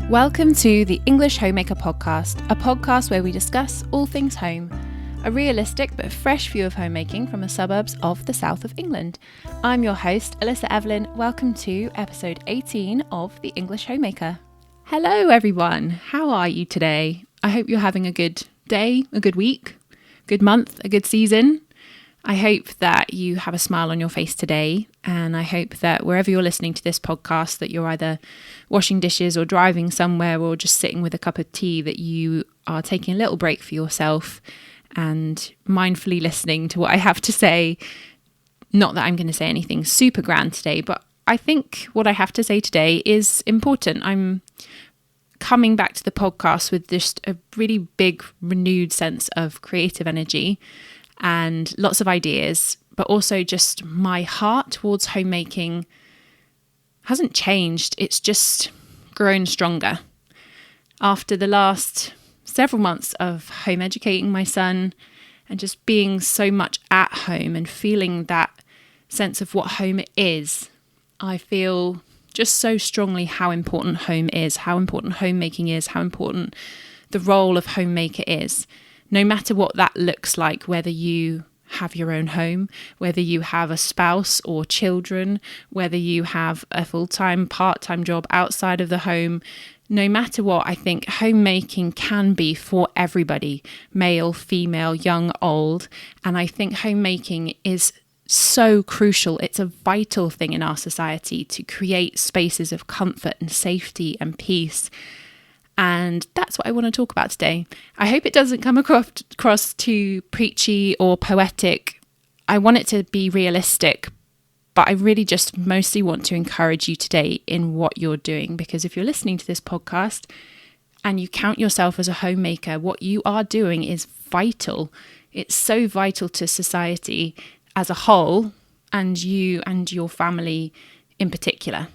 Welcome to the English Homemaker podcast, a podcast where we discuss all things home. A realistic but fresh view of homemaking from the suburbs of the south of England. I'm your host, Alissa Evelyn. Welcome to episode 18 of the English Homemaker. Hello everyone, how are you today? I hope you're having a good day, a good week, good month, a good season. I hope that you have a smile on your face today, and I hope that wherever you're listening to this podcast, that you're either washing dishes or driving somewhere or just sitting with a cup of tea, that you are taking a little break for yourself and mindfully listening to what I have to say. Not that I'm going to say anything super grand today, but I think what I have to say today is important. I'm coming back to the podcast with just a really big renewed sense of creative energy and lots of ideas, but also just my heart towards homemaking hasn't changed. It's just grown stronger. After the last several months of home educating my son and just being so much at home and feeling that sense of what home is, I feel just so strongly how important home is, how important homemaking is, how important the role of homemaker is. No matter what that looks like, whether you have your own home, whether you have a spouse or children, whether you have a full-time, part-time job outside of the home, no matter what, I think homemaking can be for everybody, male, female, young, old. And I think homemaking is so crucial. It's a vital thing in our society to create spaces of comfort and safety and peace. And that's what I want to talk about today. I hope it doesn't come across too preachy or poetic. I want it to be realistic, but I really just mostly want to encourage you today in what you're doing, because if you're listening to this podcast and you count yourself as a homemaker, what you are doing is vital. It's so vital to society as a whole, and you and your family in particular.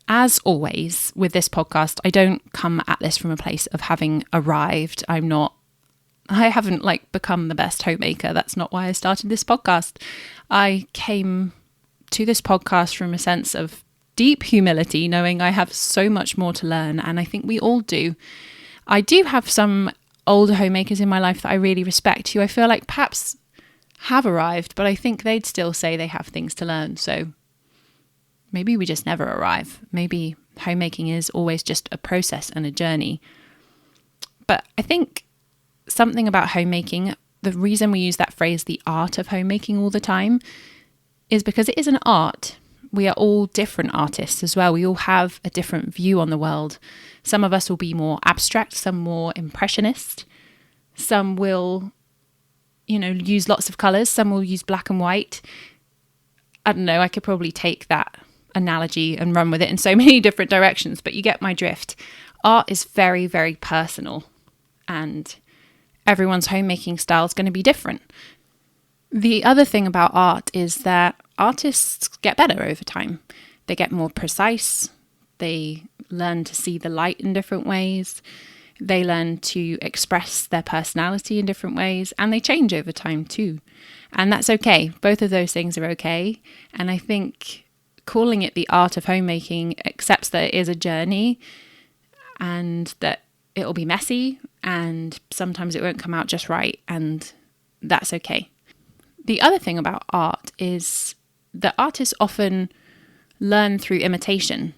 As always, with this podcast, I don't come at this from a place of having arrived. I haven't become the best homemaker. That's not why I started this podcast. I came to this podcast from a sense of deep humility, knowing I have so much more to learn. And I think we all do. I do have some older homemakers in my life that I really respect, who I feel like perhaps have arrived, but I think they'd still say they have things to learn. So maybe we just never arrive. Maybe homemaking is always just a process and a journey. But I think something about homemaking, the reason we use that phrase, the art of homemaking, all the time, is because it is an art. We are all different artists as well. We all have a different view on the world. Some of us will be more abstract, some more impressionist. Some will, use lots of colours. Some will use black and white. I don't know, I could probably take that analogy and run with it in so many different directions, but you get my drift. Art is very, very personal, and everyone's homemaking style is going to be different. The other thing about art is that artists get better over time. They get more precise. They learn to see the light in different ways. They learn to express their personality in different ways, and they change over time too. And that's okay. Both of those things are okay. And I think calling it the art of homemaking accepts that it is a journey and that it'll be messy and sometimes it won't come out just right, and that's okay. The other thing about art is that artists often learn through imitation.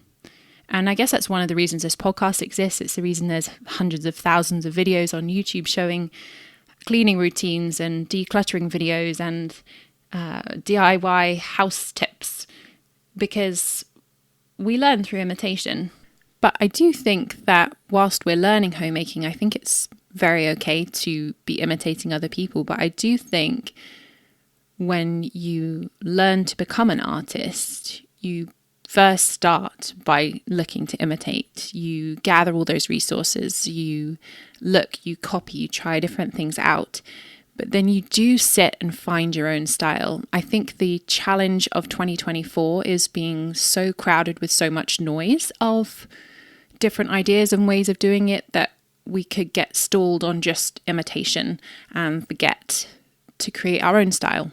And I guess that's one of the reasons this podcast exists. It's the reason there's hundreds of thousands of videos on YouTube showing cleaning routines and decluttering videos and DIY house tips, because we learn through imitation. But I do think that whilst we're learning homemaking, I think it's very okay to be imitating other people. But I do think when you learn to become an artist, you first start by looking to imitate. You gather all those resources, you look, you copy, you try different things out, but then you do sit and find your own style. I think the challenge of 2024 is being so crowded with so much noise of different ideas and ways of doing it that we could get stalled on just imitation and forget to create our own style.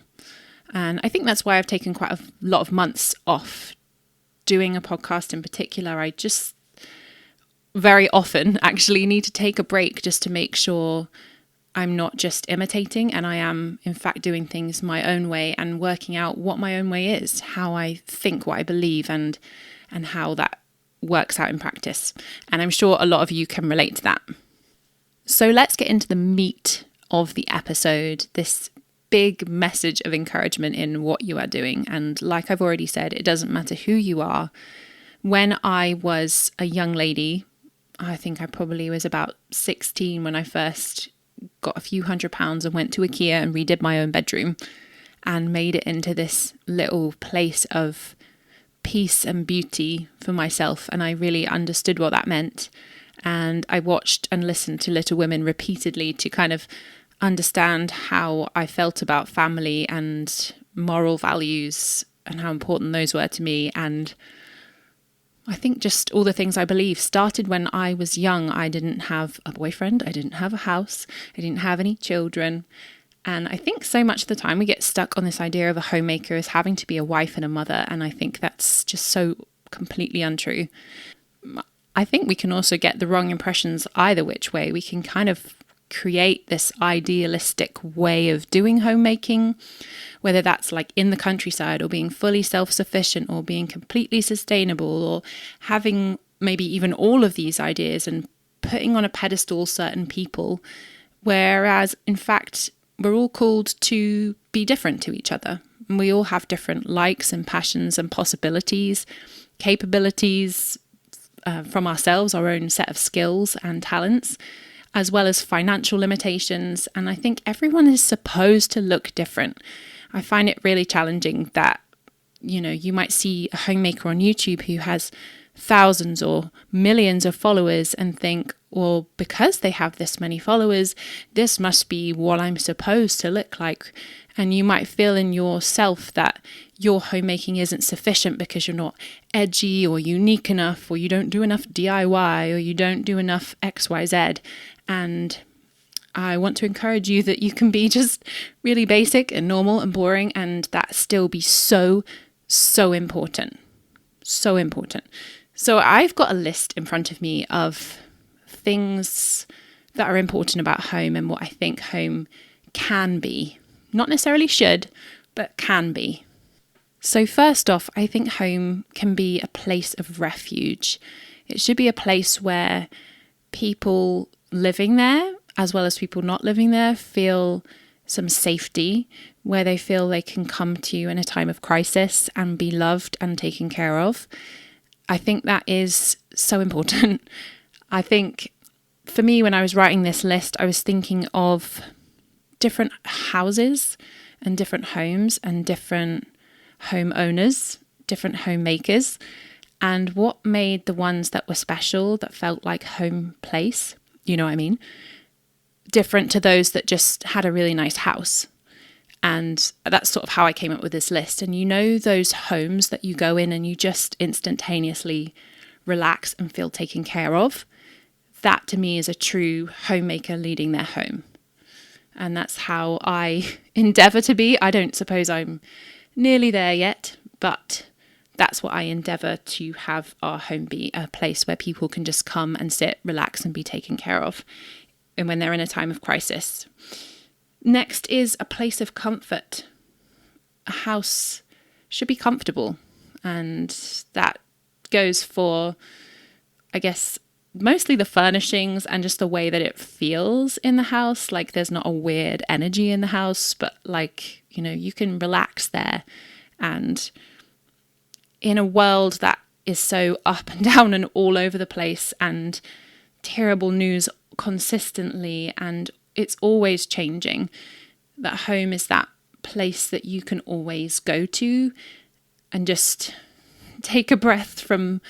And I think that's why I've taken quite a lot of months off doing a podcast in particular. I just very often actually need to take a break just to make sure I'm not just imitating and I am in fact doing things my own way and working out what my own way is, how I think, what I believe, and how that works out in practice. And I'm sure a lot of you can relate to that. So let's get into the meat of the episode, this big message of encouragement in what you are doing. And like I've already said, it doesn't matter who you are. When I was a young lady, I think I probably was about 16 when I first got a few £100 and went to IKEA and redid my own bedroom and made it into this little place of peace and beauty for myself. And I really understood what that meant. And I watched and listened to Little Women repeatedly to kind of understand how I felt about family and moral values and how important those were to me. And I think just all the things I believe started when I was young. I didn't have a boyfriend. I didn't have a house. I didn't have any children. And I think so much of the time we get stuck on this idea of a homemaker as having to be a wife and a mother. And I think that's just so completely untrue. I think we can also get the wrong impressions either which way. We can kind of create this idealistic way of doing homemaking, whether that's like in the countryside or being fully self-sufficient or being completely sustainable or having maybe even all of these ideas and putting on a pedestal certain people, whereas in fact we're all called to be different to each other. And we all have different likes and passions and possibilities, capabilities from ourselves, our own set of skills and talents, as well as financial limitations. And I think everyone is supposed to look different. I find it really challenging that, you might see a homemaker on YouTube who has thousands or millions of followers and think, well, because they have this many followers, this must be what I'm supposed to look like. And you might feel in yourself that your homemaking isn't sufficient because you're not edgy or unique enough, or you don't do enough DIY, or you don't do enough XYZ. And I want to encourage you that you can be just really basic and normal and boring, and that still be so, so important. So important. So I've got a list in front of me of things that are important about home and what I think home can be. Not necessarily should, but can be. So first off, I think home can be a place of refuge. It should be a place where people living there, as well as people not living there, feel some safety, where they feel they can come to you in a time of crisis and be loved and taken care of. I think that is so important. I think for me, when I was writing this list, I was thinking of different houses and different homes and different homeowners, different homemakers, and what made the ones that were special, that felt like home place, you know what I mean, different to those that just had a really nice house. And that's sort of how I came up with this list. And those homes that you go in and you just instantaneously relax and feel taken care of, that to me is a true homemaker leading their home. And that's how I endeavour to be. I don't suppose I'm nearly there yet, but that's what I endeavour to have our home be, a place where people can just come and sit, relax and be taken care of, and when they're in a time of crisis. Next is a place of comfort. A house should be comfortable, and that goes for, I guess, mostly the furnishings and just the way that it feels in the house. Like there's not a weird energy in the house, but you can relax there. And in a world that is so up and down and all over the place and terrible news consistently, and it's always changing, that home is that place that you can always go to and just take a breath from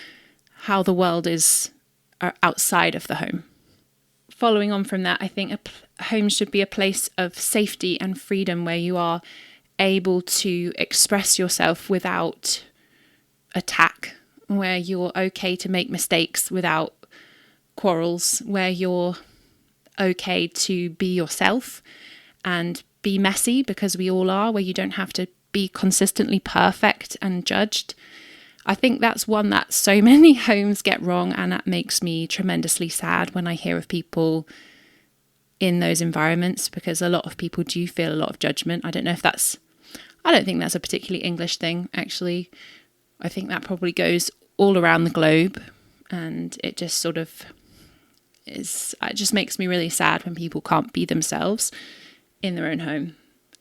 how the world is outside of the home. Following on from that, I think a home should be a place of safety and freedom where you are able to express yourself without attack, where you're okay to make mistakes without quarrels, where you're okay to be yourself and be messy, because we all are, where you don't have to be consistently perfect and judged. I think that's one that so many homes get wrong, and that makes me tremendously sad when I hear of people in those environments, because a lot of people do feel a lot of judgment. I don't think that's a particularly English thing, actually. I think that probably goes all around the globe, and it just sort of it just makes me really sad when people can't be themselves in their own home.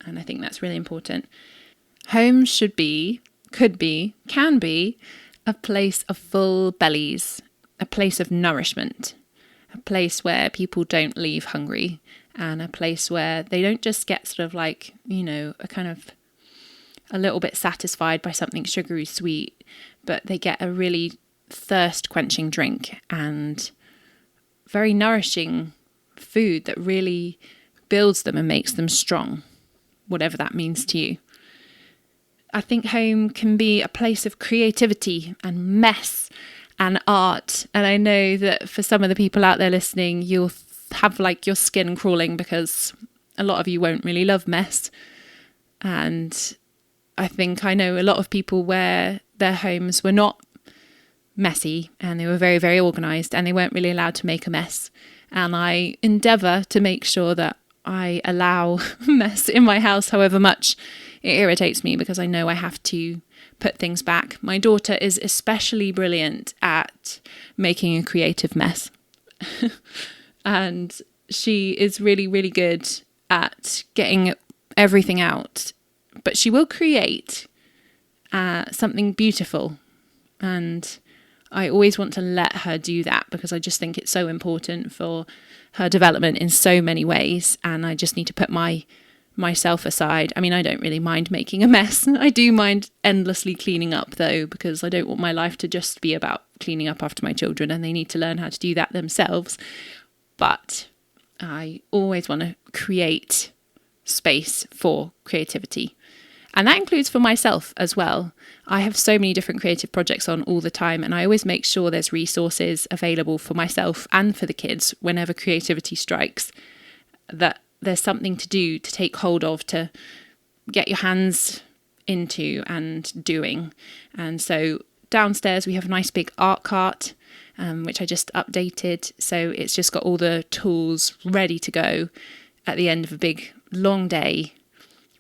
And I think that's really important. Home should be, could be, can be a place of full bellies, a place of nourishment, a place where people don't leave hungry, and a place where they don't just get sort of like, a little bit satisfied by something sugary sweet, but they get a really thirst quenching drink and very nourishing food that really builds them and makes them strong, whatever that means to you. I think home can be a place of creativity and mess and art. And I know that for some of the people out there listening, you'll have like your skin crawling because a lot of you won't really love mess. And I think I know a lot of people where their homes were not messy and they were very, very organised, and they weren't really allowed to make a mess. And I endeavour to make sure that I allow mess in my house, however much it irritates me, because I know I have to put things back. My daughter is especially brilliant at making a creative mess. And she is really, really good at getting everything out. But she will create something beautiful. And I always want to let her do that, because I just think it's so important for her development in so many ways. And I just need to put myself aside. I mean, I don't really mind making a mess. I do mind endlessly cleaning up, though, because I don't want my life to just be about cleaning up after my children, and they need to learn how to do that themselves. But I always want to create space for creativity. And that includes for myself as well. I have so many different creative projects on all the time, and I always make sure there's resources available for myself and for the kids whenever creativity strikes, that there's something to do, to take hold of, to get your hands into and doing. And so downstairs we have a nice big art cart, which I just updated. So it's just got all the tools ready to go at the end of a big long day,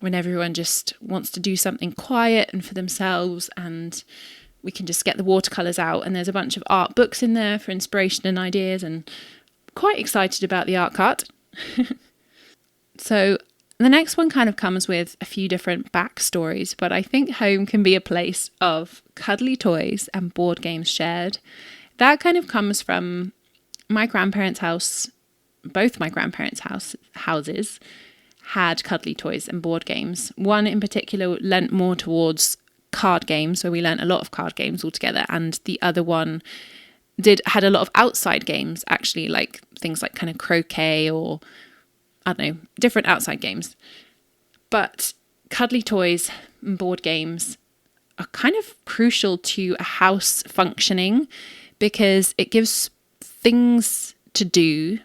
when everyone just wants to do something quiet and for themselves, and we can just get the watercolours out. And there's a bunch of art books in there for inspiration and ideas, and I'm quite excited about the art cart. So the next one kind of comes with a few different backstories, but I think home can be a place of cuddly toys and board games shared. That kind of comes from my grandparents' house. Both my grandparents' houses had cuddly toys and board games. One in particular lent more towards card games, so we learnt a lot of card games all together, and the other one had a lot of outside games, actually, like things like kind of croquet or, I don't know, different outside games. But cuddly toys and board games are kind of crucial to a house functioning, because it gives things to do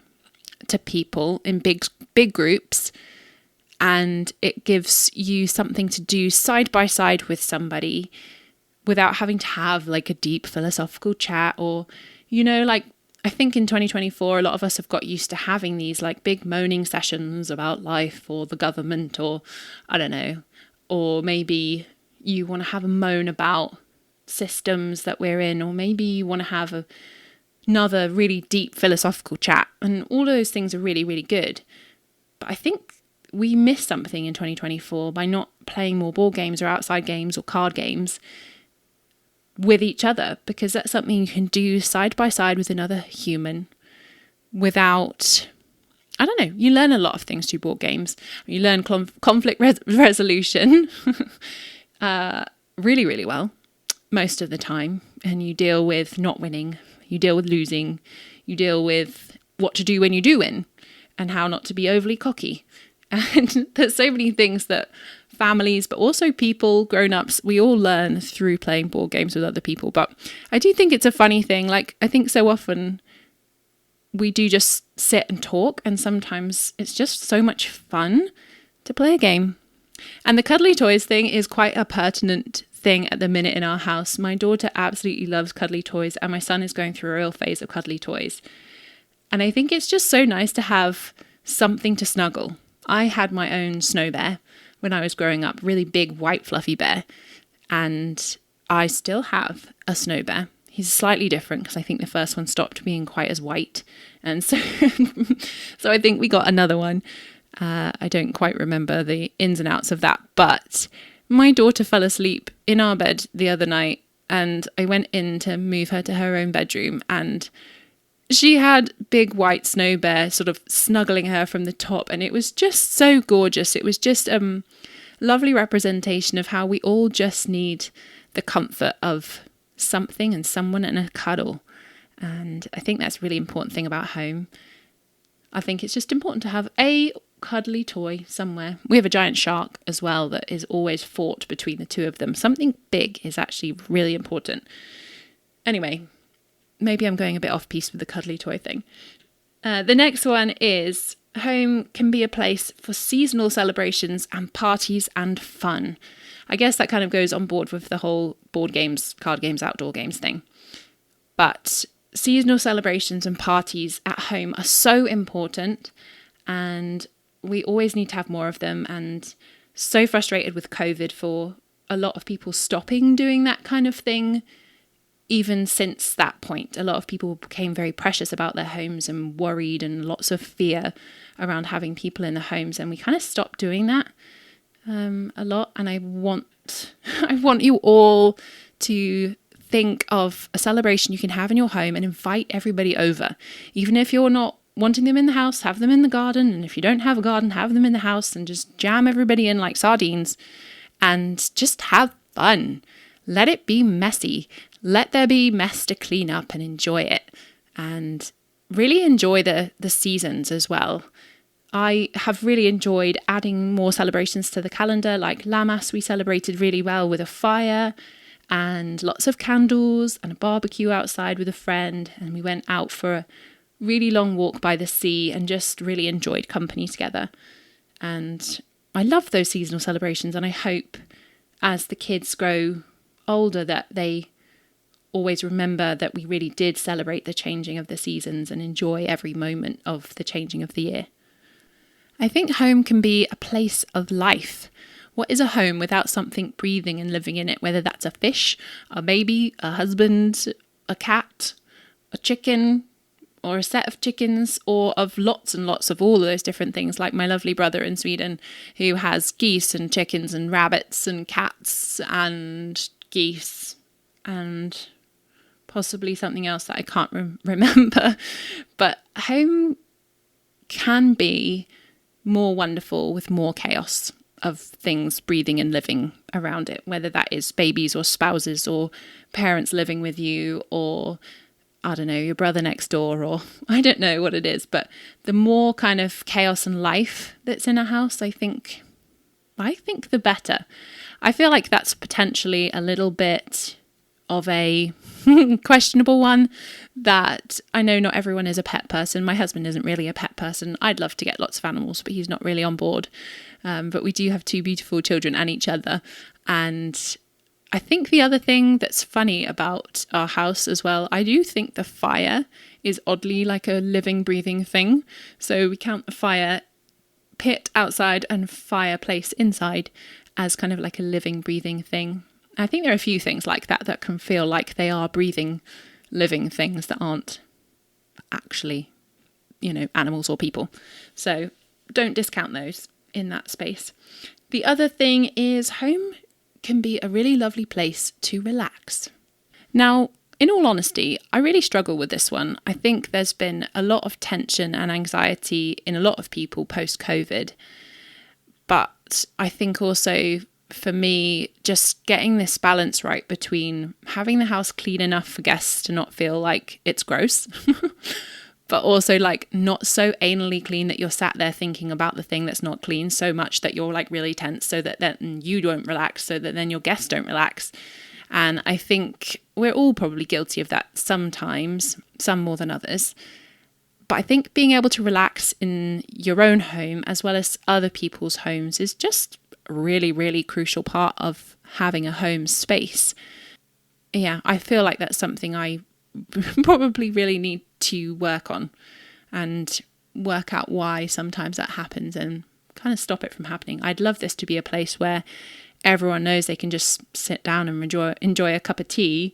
to people in big groups, and it gives you something to do side by side with somebody without having to have like a deep philosophical chat, or, like, I think in 2024, a lot of us have got used to having these like big moaning sessions about life or the government, or I don't know, or maybe you want to have a moan about systems that we're in, or maybe you want to have another really deep philosophical chat, and all those things are really, really good. But I think we miss something in 2024 by not playing more board games or outside games or card games with each other, because that's something you can do side by side with another human without, I don't know, you learn a lot of things through board games. You learn conflict resolution really, really well most of the time, and you deal with not winning, you deal with losing, you deal with what to do when you do win, and how not to be overly cocky. And there's so many things that families, but also people, grown-ups, we all learn through playing board games with other people. But I do think it's a funny thing. Like, I think so often we do just sit and talk, and sometimes it's just so much fun to play a game. And the cuddly toys thing is quite a pertinent thing at the minute in our house. My daughter absolutely loves cuddly toys, and my son is going through a real phase of cuddly toys. And I think it's just so nice to have something to snuggle. I had my own snow bear when I was growing up, really big white fluffy bear. And I still have a snow bear. He's slightly different because I think the first one stopped being quite as white. And so, so I think we got another one. I don't quite remember the ins and outs of that. But my daughter fell asleep in our bed the other night, and I went in to move her to her own bedroom, and she had big white snow bear sort of snuggling her from the top, and it was just so gorgeous. It was just lovely representation of how we all just need the comfort of something and someone and a cuddle. And I think that's a really important thing about home. I think it's just important to have a cuddly toy somewhere. We have a giant shark as well that is always fought between the two of them. Something big is actually really important. Anyway, maybe I'm going a bit off piece with the cuddly toy thing. The next one is home can be a place for seasonal celebrations and parties and fun. I guess that kind of goes on board with the whole board games, card games, outdoor games thing. But seasonal celebrations and parties at home are so important, and we always need to have more of them. And so frustrated with COVID for a lot of people stopping doing that kind of thing. Even since that point, a lot of people became very precious about their homes and worried, and lots of fear around having people in the homes. And we kind of stopped doing that a lot. And I want you all to think of a celebration you can have in your home and invite everybody over. Even if you're not wanting them in the house, have them in the garden. And if you don't have a garden, have them in the house and just jam everybody in like sardines and just have fun. Let it be messy. Let there be mess to clean up and enjoy it. And really enjoy the seasons as well. I have really enjoyed adding more celebrations to the calendar, like Lammas we celebrated really well with a fire and lots of candles and a barbecue outside with a friend. And we went out for a really long walk by the sea and just really enjoyed company together. And I love those seasonal celebrations, and I hope as the kids grow older that they always remember that we really did celebrate the changing of the seasons and enjoy every moment of the changing of the year. I think home can be a place of life. What is a home without something breathing and living in it, whether that's a fish, a baby, a husband, a cat, a chicken, or a set of chickens, or of lots and lots of all of those different things, like my lovely brother in Sweden who has geese and chickens and rabbits and cats and geese and possibly something else that I can't remember. But home can be more wonderful with more chaos of things breathing and living around it, whether that is babies or spouses or parents living with you, or I don't know, your brother next door, or I don't know what it is. But the more kind of chaos and life that's in a house, I think the better. I feel like that's potentially a little bit of a questionable one, that I know not everyone is a pet person. My husband isn't really a pet person. I'd love to get lots of animals, but he's not really on board. But we do have two beautiful children and each other. And I think the other thing that's funny about our house as well, I do think the fire is oddly like a living, breathing thing. So we count the fire pit outside and fireplace inside as kind of like a living, breathing thing. I think there are a few things like that that can feel like they are breathing, living things that aren't actually, animals or people. So don't discount those in that space. The other thing is home can be a really lovely place to relax. Now, in all honesty, I really struggle with this one. I think there's been a lot of tension and anxiety in a lot of people post-COVID. But I think also for me, just getting this balance right between having the house clean enough for guests to not feel like it's gross, but also like not so anally clean that you're sat there thinking about the thing that's not clean so much that you're like really tense, so that then you don't relax, so that then your guests don't relax. And I think we're all probably guilty of that sometimes, some more than others. But I think being able to relax in your own home as well as other people's homes is just a really, really crucial part of having a home space. Yeah, I feel like that's something I probably really need to work on and work out why sometimes that happens and kind of stop it from happening. I'd love this to be a place where everyone knows they can just sit down and enjoy a cup of tea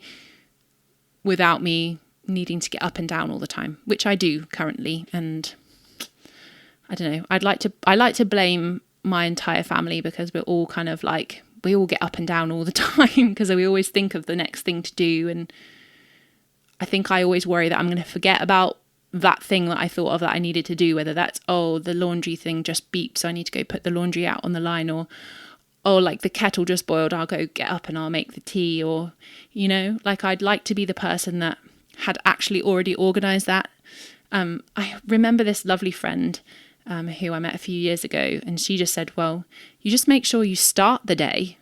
without me needing to get up and down all the time, which I do currently. And I don't know, I like to blame my entire family because we're all kind of like, we all get up and down all the time because we always think of the next thing to do. And I think I always worry that I'm going to forget about that thing that I thought of that I needed to do, whether that's, oh, the laundry thing just beeped, so I need to go put the laundry out on the line, or, oh, like the kettle just boiled, I'll go get up and I'll make the tea, or, you know, like I'd like to be the person that had actually already organised that. I remember this lovely friend who I met a few years ago, and she just said, well, you just make sure you start the day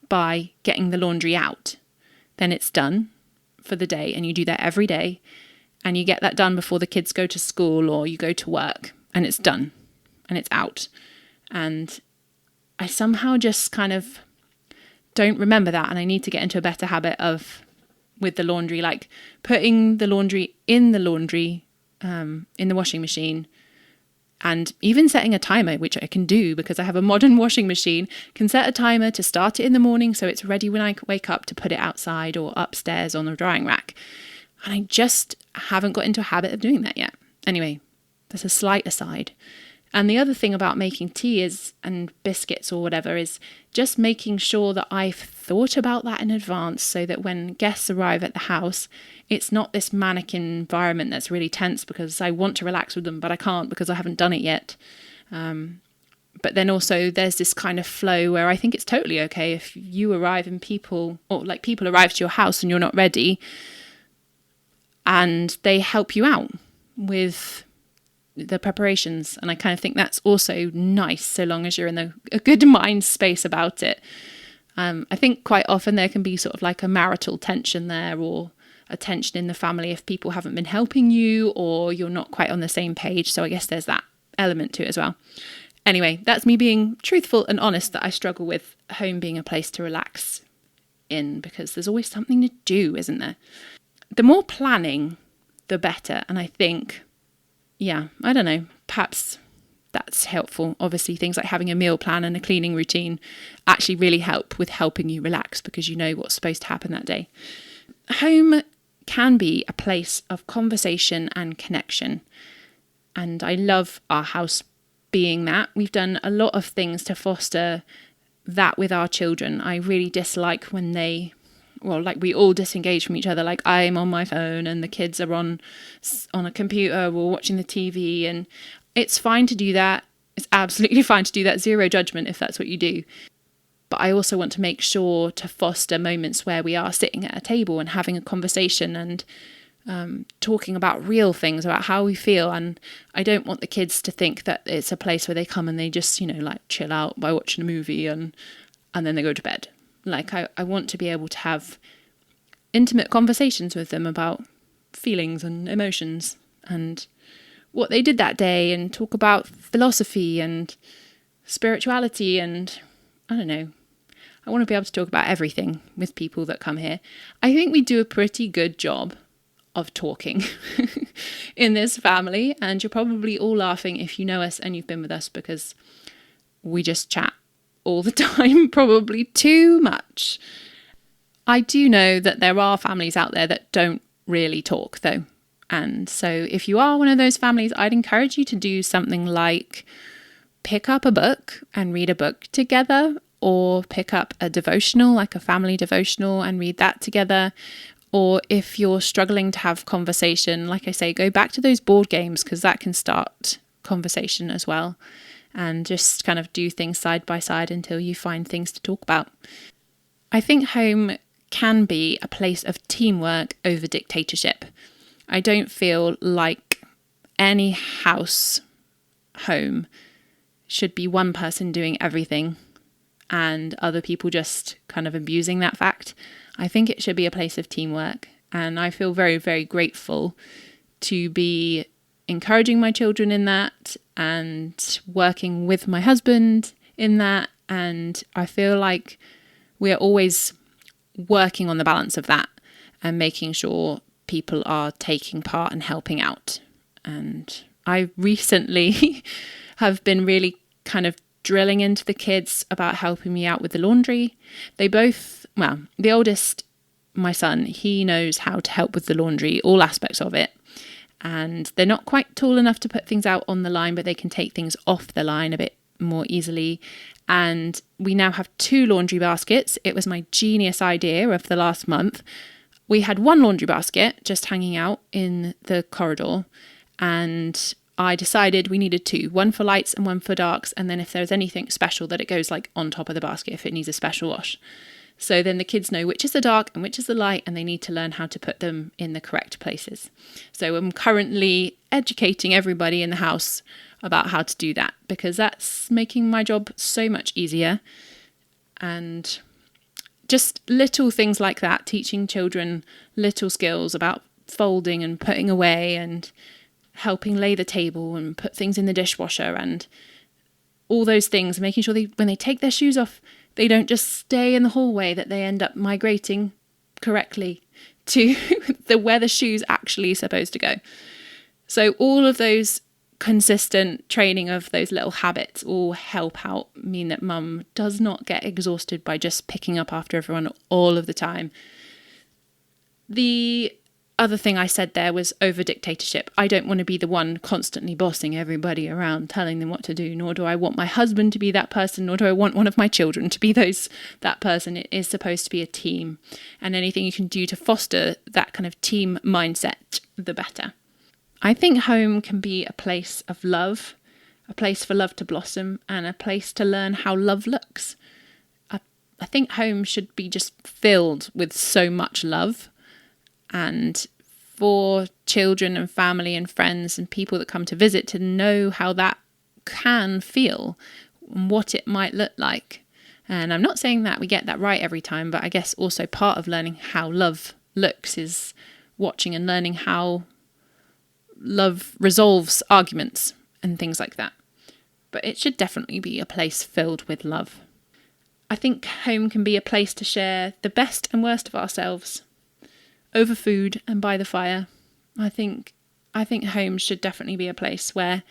by getting the laundry out. Then it's done for the day, and you do that every day, and you get that done before the kids go to school or you go to work, and it's done and it's out. And I somehow just kind of don't remember that, and I need to get into a better habit of, with the laundry, like putting the laundry in the washing machine, and even setting a timer, which I can do because I have a modern washing machine, can set a timer to start it in the morning so it's ready when I wake up to put it outside or upstairs on the drying rack. And I just haven't got into a habit of doing that yet. Anyway, that's a slight aside. And the other thing about making tea and biscuits or whatever is just making sure that I've thought about that in advance so that when guests arrive at the house, it's not this manic environment that's really tense because I want to relax with them, but I can't because I haven't done it yet. But then also there's this kind of flow where I think it's totally okay if you arrive and people arrive to your house and you're not ready, and they help you out with the preparations. And I kind of think that's also nice so long as you're in a good mind space about it. I think quite often there can be sort of like a marital tension there, or a tension in the family if people haven't been helping you or you're not quite on the same page. So I guess there's that element to it as well. Anyway, that's me being truthful and honest that I struggle with home being a place to relax in, because there's always something to do, isn't there? The more planning, the better. And I think, yeah, I don't know, perhaps that's helpful. Obviously, things like having a meal plan and a cleaning routine actually really help with helping you relax because you know what's supposed to happen that day. Home can be a place of conversation and connection. And I love our house being that. We've done a lot of things to foster that with our children. I really dislike when we all disengage from each other. Like I'm on my phone and the kids are on a computer or watching the TV, and it's fine to do that. It's absolutely fine to do that. Zero judgment if that's what you do. But I also want to make sure to foster moments where we are sitting at a table and having a conversation and talking about real things, about how we feel. And I don't want the kids to think that it's a place where they come and they just, like chill out by watching a movie and then they go to bed. Like I want to be able to have intimate conversations with them about feelings and emotions and what they did that day, and talk about philosophy and spirituality, and I don't know. I want to be able to talk about everything with people that come here. I think we do a pretty good job of talking in this family, and you're probably all laughing if you know us and you've been with us, because we just chat all the time, probably too much. I do know that there are families out there that don't really talk though. And so if you are one of those families, I'd encourage you to do something like pick up a book and read a book together, or pick up a devotional, like a family devotional, and read that together. Or if you're struggling to have conversation, like I say, go back to those board games, because that can start conversation as well. And just kind of do things side by side until you find things to talk about. I think home can be a place of teamwork over dictatorship. I don't feel like any home should be one person doing everything and other people just kind of abusing that fact. I think it should be a place of teamwork. And I feel very, very grateful to be encouraging my children in that and working with my husband in that. And I feel like we're always working on the balance of that and making sure people are taking part and helping out. And I recently have been really kind of drilling into the kids about helping me out with the laundry. They both, well, the oldest, my son, he knows how to help with the laundry, all aspects of it. And they're not quite tall enough to put things out on the line, but they can take things off the line a bit more easily. And we now have 2 laundry baskets. It was my genius idea of the last month. We had 1 laundry basket just hanging out in the corridor, and I decided we needed 2, one for lights and one for darks. And then if there's anything special, that it goes like on top of the basket if it needs a special wash. So then the kids know which is the dark and which is the light, and they need to learn how to put them in the correct places. So I'm currently educating everybody in the house about how to do that, because that's making my job so much easier. And just little things like that, teaching children little skills about folding and putting away and helping lay the table and put things in the dishwasher and all those things, making sure when they take their shoes off, they don't just stay in the hallway, that they end up migrating correctly to where the shoe's actually supposed to go. So all of those consistent training of those little habits all help out, mean that mum does not get exhausted by just picking up after everyone all of the time. The other thing I said there was over dictatorship. I don't want to be the one constantly bossing everybody around, telling them what to do, nor do I want my husband to be that person, nor do I want one of my children to be that person. It is supposed to be a team, and anything you can do to foster that kind of team mindset, the better. I think home can be a place of love, a place for love to blossom, and a place to learn how love looks. I think home should be just filled with so much love. And for children and family and friends and people that come to visit to know how that can feel and what it might look like. And I'm not saying that we get that right every time, but I guess also part of learning how love looks is watching and learning how love resolves arguments and things like that. But it should definitely be a place filled with love. I think home can be a place to share the best and worst of ourselves over food and by the fire. I think home should definitely be a place where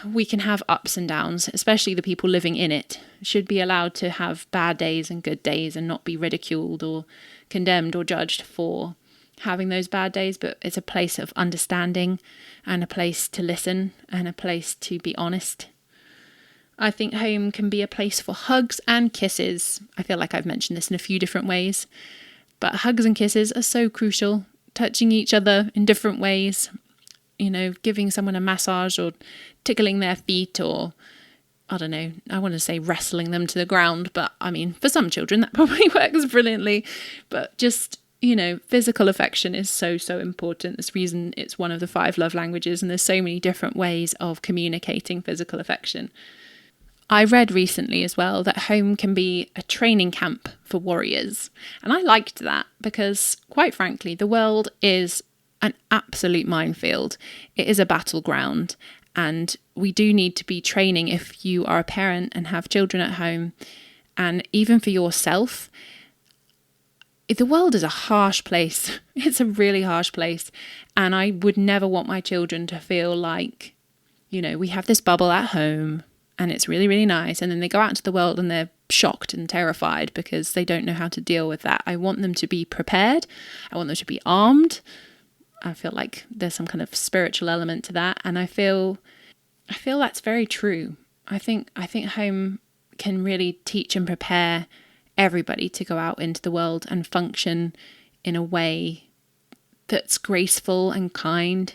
we can have ups and downs, especially the people living in it should be allowed to have bad days and good days and not be ridiculed or condemned or judged for having those bad days. But it's a place of understanding and a place to listen and a place to be honest. I think home can be a place for hugs and kisses. I feel like I've mentioned this in a few different ways. But hugs and kisses are so crucial. Touching each other in different ways, giving someone a massage or tickling their feet, or I don't know, I want to say wrestling them to the ground, but I mean, for some children that probably works brilliantly. But just, physical affection is so, so important. This reason it's one of the 5 love languages, and there's so many different ways of communicating physical affection. I read recently as well that home can be a training camp for warriors. And I liked that because, quite frankly, the world is an absolute minefield. It is a battleground. And we do need to be training if you are a parent and have children at home. And even for yourself, the world is a harsh place. It's a really harsh place. And I would never want my children to feel like, we have this bubble at home and it's really, really nice. And then they go out into the world and they're shocked and terrified because they don't know how to deal with that. I want them to be prepared. I want them to be armed. I feel like there's some kind of spiritual element to that. And I feel that's very true. I think home can really teach and prepare everybody to go out into the world and function in a way that's graceful and kind,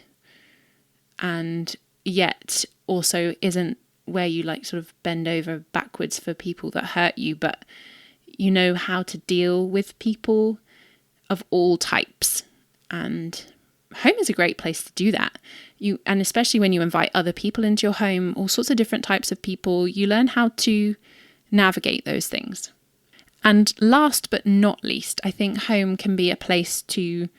and yet also isn't where you sort of bend over backwards for people that hurt you, but you know how to deal with people of all types. And home is a great place to do that. And especially when you invite other people into your home, all sorts of different types of people, you learn how to navigate those things. And last but not least, I think home can be a place to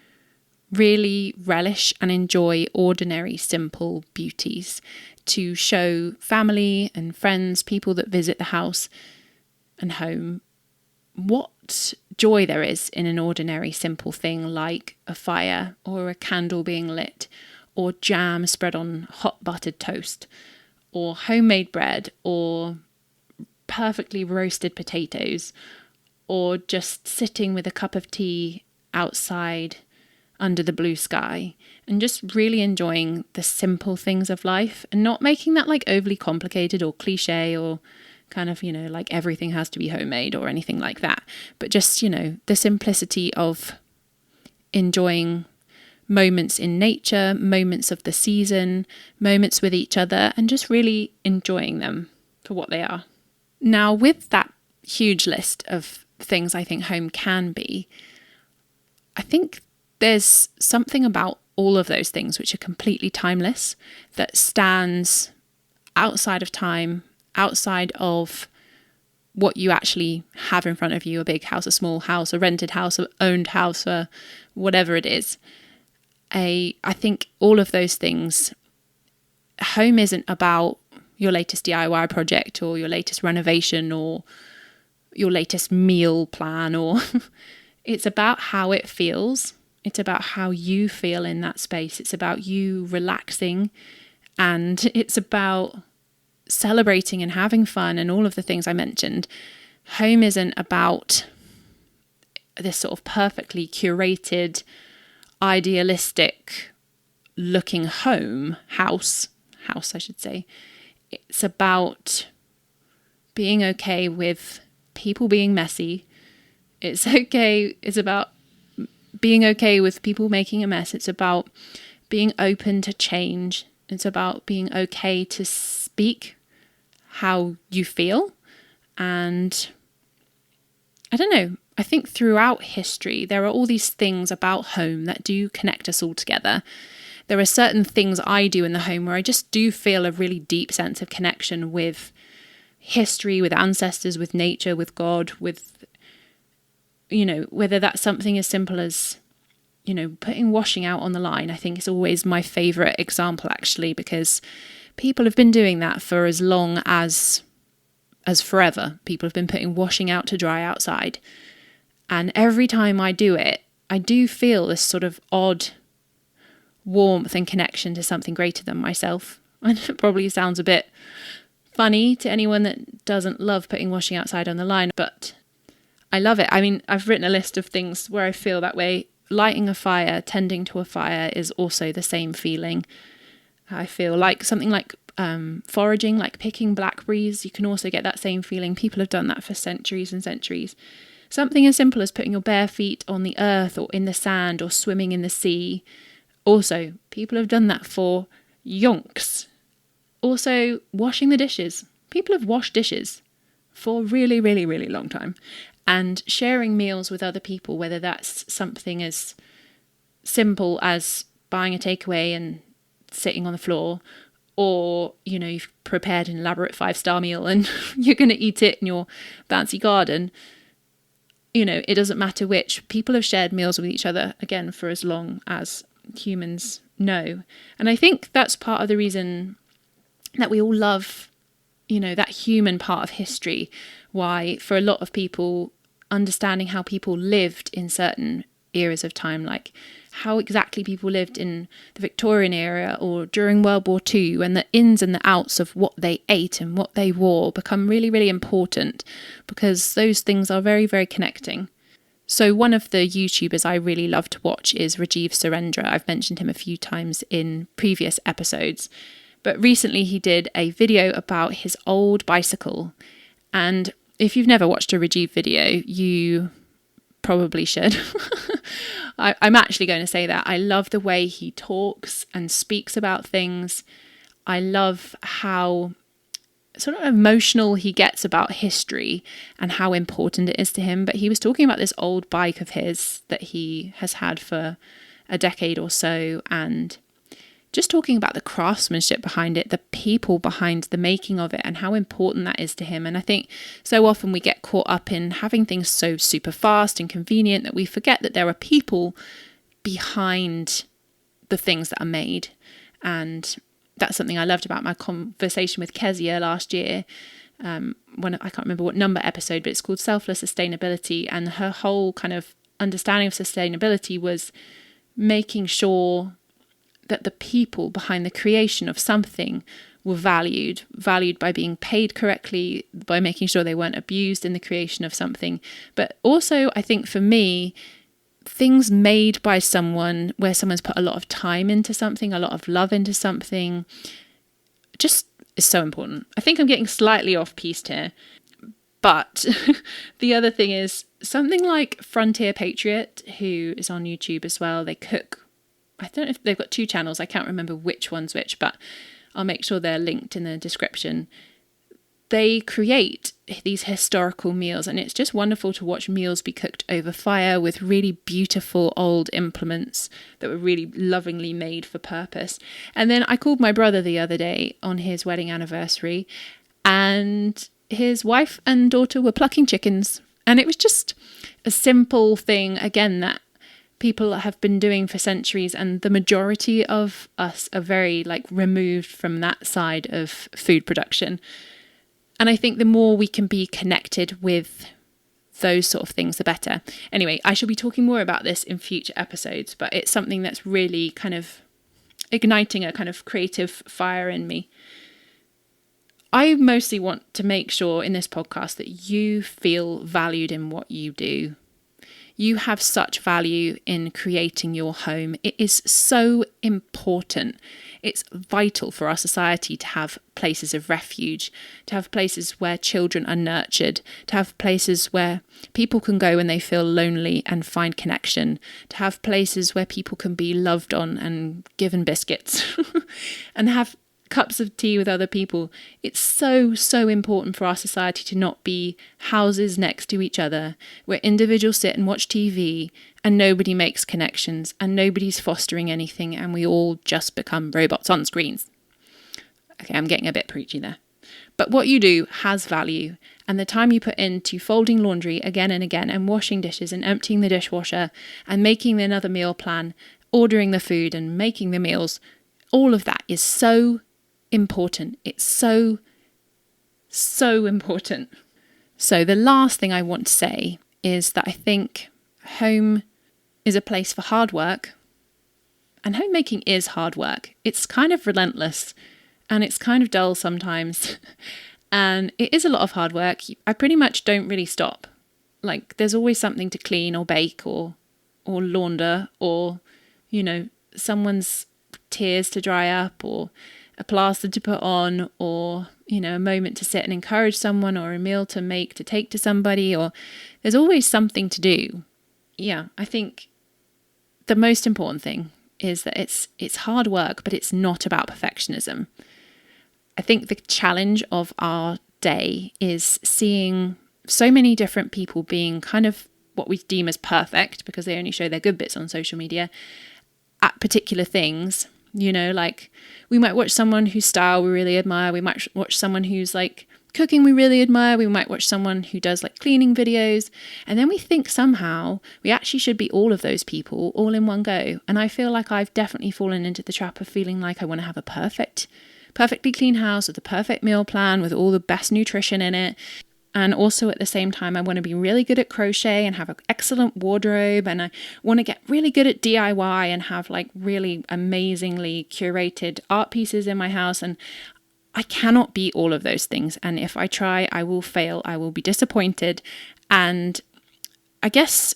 really relish and enjoy ordinary, simple beauties, to show family and friends, people that visit the house and home, what joy there is in an ordinary, simple thing like a fire or a candle being lit, or jam spread on hot buttered toast, or homemade bread, or perfectly roasted potatoes, or just sitting with a cup of tea outside under the blue sky, and just really enjoying the simple things of life and not making that like overly complicated or cliche or kind of, like everything has to be homemade or anything like that. But just, the simplicity of enjoying moments in nature, moments of the season, moments with each other, and just really enjoying them for what they are. Now, with that huge list of things I think home can be, I think there's something about all of those things which are completely timeless, that stands outside of time, outside of what you actually have in front of you, a big house, a small house, a rented house, an owned house, or whatever it is. I think all of those things, home isn't about your latest DIY project or your latest renovation or your latest meal plan, or it's about how it feels. It's about how you feel in that space. It's about you relaxing, and it's about celebrating and having fun and all of the things I mentioned. Home isn't about this sort of perfectly curated, idealistic looking house, I should say. It's about being okay with people being messy. It's about being okay with people making a mess. It's about being open to change. It's about being okay to speak how you feel. And I don't know, I think throughout history, there are all these things about home that do connect us all together. There are certain things I do in the home where I just do feel a really deep sense of connection with history, with ancestors, with nature, with God, with, whether that's something as simple as, putting washing out on the line. I think is always my favourite example, actually, because people have been doing that for as long as forever. People have been putting washing out to dry outside. And every time I do it, I do feel this sort of odd warmth and connection to something greater than myself. And it probably sounds a bit funny to anyone that doesn't love putting washing outside on the line, but I love it. I mean, I've written a list of things where I feel that way. Lighting a fire, tending to a fire is also the same feeling. I feel like something like foraging, like picking blackberries, you can also get that same feeling. People have done that for centuries and centuries. Something as simple as putting your bare feet on the earth or in the sand or swimming in the sea. Also, people have done that for yonks. Also, washing the dishes. People have washed dishes for a really, really, really long time. And sharing meals with other people, whether that's something as simple as buying a takeaway and sitting on the floor, or, you've prepared an elaborate 5-star meal and you're going to eat it in your fancy garden. It doesn't matter which. People have shared meals with each other, again, for as long as humans know. And I think that's part of the reason that we all love, that human part of history. Why, for a lot of people, understanding how people lived in certain eras of time, like how exactly people lived in the Victorian era or during World War II, and the ins and the outs of what they ate and what they wore become really, really important, because those things are very, very connecting. So one of the YouTubers I really love to watch is Rajiv Surendra. I've mentioned him a few times in previous episodes, but recently he did a video about his old bicycle. And if you've never watched a Rajiv video, you probably should. I'm actually going to say that. I love the way he talks and speaks about things. I love how sort of emotional he gets about history and how important it is to him. But he was talking about this old bike of his that he has had for a decade or so, and just talking about the craftsmanship behind it, the people behind the making of it, and how important that is to him. And I think so often we get caught up in having things so super fast and convenient that we forget that there are people behind the things that are made. And that's something I loved about my conversation with Kezia last year. When I can't remember what number episode, but it's called Selfless Sustainability. And her whole kind of understanding of sustainability was making sure that the people behind the creation of something were valued by being paid correctly, by making sure they weren't abused in the creation of something. But also, I think for me, things made by someone, where someone's put a lot of time into something, a lot of love into something, just is so important. I think I'm getting slightly off piste here. But the other thing is something like Frontier Patriot, who is on YouTube as well. They cook. I don't know if they've got 2 channels. I can't remember which one's which, but I'll make sure they're linked in the description. They create these historical meals, and it's just wonderful to watch meals be cooked over fire with really beautiful old implements that were really lovingly made for purpose. And then I called my brother the other day on his wedding anniversary, and his wife and daughter were plucking chickens. And it was just a simple thing, again, that people have been doing for centuries, and the majority of us are very removed from that side of food production. And I think the more we can be connected with those sort of things, the better. Anyway, I shall be talking more about this in future episodes, but it's something that's really kind of igniting a kind of creative fire in me. I mostly want to make sure in this podcast that you feel valued in what you do. You have such value in creating your home. It is so important. It's vital for our society to have places of refuge, to have places where children are nurtured, to have places where people can go when they feel lonely and find connection, to have places where people can be loved on and given biscuits and have cups of tea with other people. It's so important for our society to not be houses next to each other where individuals sit and watch TV and nobody makes connections and nobody's fostering anything and we all just become robots on screens. Okay, I'm getting a bit preachy there. But what you do has value, and the time you put into folding laundry again and again and washing dishes and emptying the dishwasher and making another meal plan, ordering the food and making the meals, all of that is so important. It's so important. So the last thing I want to say is that I think home is a place for hard work, and homemaking is hard work. It's kind of relentless and it's kind of dull sometimes and it is a lot of hard work. I pretty much don't really stop. There's always something to clean or bake or launder, or someone's tears to dry up, or a plaster to put on, or a moment to sit and encourage someone, or a meal to make to take to somebody, or there's always something to do. Yeah, I think the most important thing is that it's hard work, but it's not about perfectionism. I think the challenge of our day is seeing so many different people being kind of what we deem as perfect because they only show their good bits on social media at particular things. We might watch someone whose style we really admire. We might watch someone who's cooking we really admire. We might watch someone who does cleaning videos. And then we think somehow we actually should be all of those people all in one go. And I feel like I've definitely fallen into the trap of feeling like I want to have a perfectly clean house with the perfect meal plan with all the best nutrition in it. And also at the same time, I want to be really good at crochet and have an excellent wardrobe. And I want to get really good at DIY and have really amazingly curated art pieces in my house. And I cannot be all of those things. And if I try, I will fail. I will be disappointed. And I guess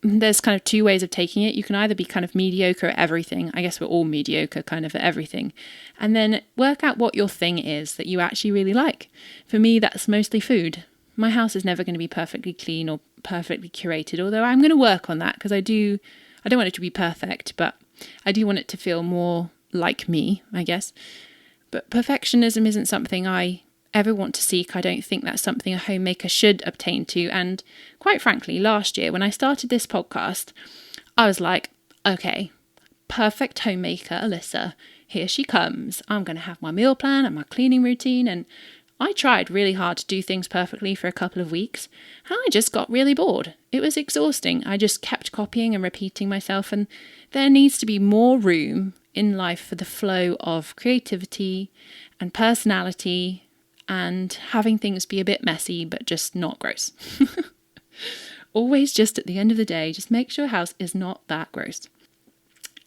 there's kind of 2 ways of taking it. You can either be kind of mediocre at everything. I guess we're all mediocre kind of at everything. And then work out what your thing is that you actually really like. For me, that's mostly food. My house is never going to be perfectly clean or perfectly curated, although I'm going to work on that because I don't want it to be perfect, but I do want it to feel more like me, I guess. But perfectionism isn't something I ever want to seek. I don't think that's something a homemaker should obtain to. And quite frankly, last year when I started this podcast, I was like, okay, perfect homemaker Alissa, here she comes. I'm going to have my meal plan and my cleaning routine, and I tried really hard to do things perfectly for a couple of weeks, and I just got really bored. It was exhausting. I just kept copying and repeating myself, and there needs to be more room in life for the flow of creativity and personality and having things be a bit messy, but just not gross. Always just at the end of the day, just make sure your house is not that gross.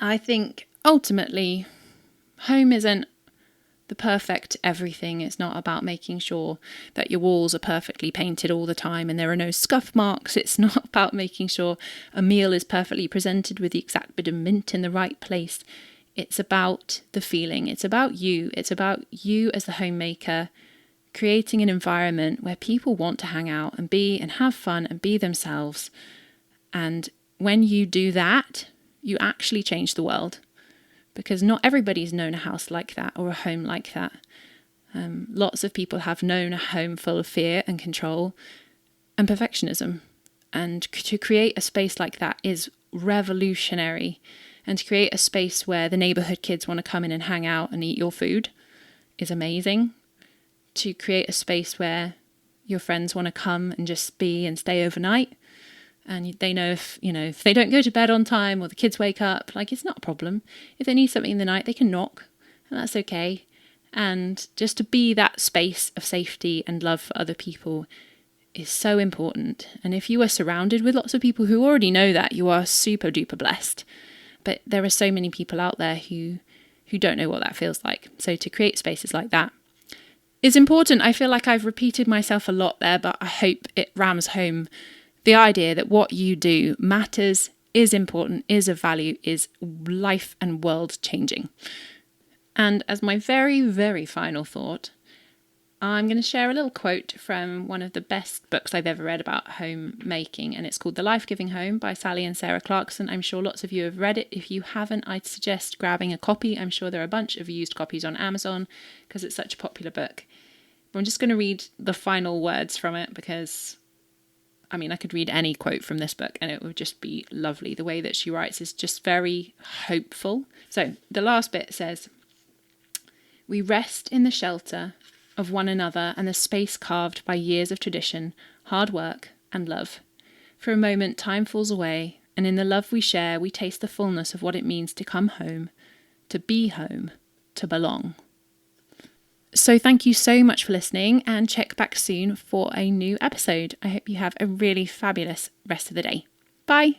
I think ultimately, home isn't the perfect everything. It's not about making sure that your walls are perfectly painted all the time and there are no scuff marks. It's not about making sure a meal is perfectly presented with the exact bit of mint in the right place. It's about the feeling. It's about you. It's about you as the homemaker creating an environment where people want to hang out and be and have fun and be themselves. And when you do that, you actually change the world. Because not everybody's known a house like that or a home like that. Lots of people have known a home full of fear and control and perfectionism. And to create a space like that is revolutionary. And to create a space where the neighbourhood kids want to come in and hang out and eat your food is amazing. To create a space where your friends want to come and just be and stay overnight. And they know if they don't go to bed on time or the kids wake up, it's not a problem. If they need something in the night, they can knock, and that's okay. And just to be that space of safety and love for other people is so important. And if you are surrounded with lots of people who already know that, you are super duper blessed. But there are so many people out there who don't know what that feels like. So to create spaces like that is important. I feel like I've repeated myself a lot there, but I hope it rams home the idea that what you do matters, is important, is of value, is life and world changing. And as my very, very final thought, I'm going to share a little quote from one of the best books I've ever read about homemaking, and it's called The Life-Giving Home by Sally and Sarah Clarkson. I'm sure lots of you have read it. If you haven't, I'd suggest grabbing a copy. I'm sure there are a bunch of used copies on Amazon because it's such a popular book. But I'm just going to read the final words from it because I could read any quote from this book and it would just be lovely. The way that she writes is just very hopeful. So the last bit says, "We rest in the shelter of one another and the space carved by years of tradition, hard work and love. For a moment, time falls away, and in the love we share, we taste the fullness of what it means to come home, to be home, to belong." So thank you so much for listening, and check back soon for a new episode. I hope you have a really fabulous rest of the day. Bye.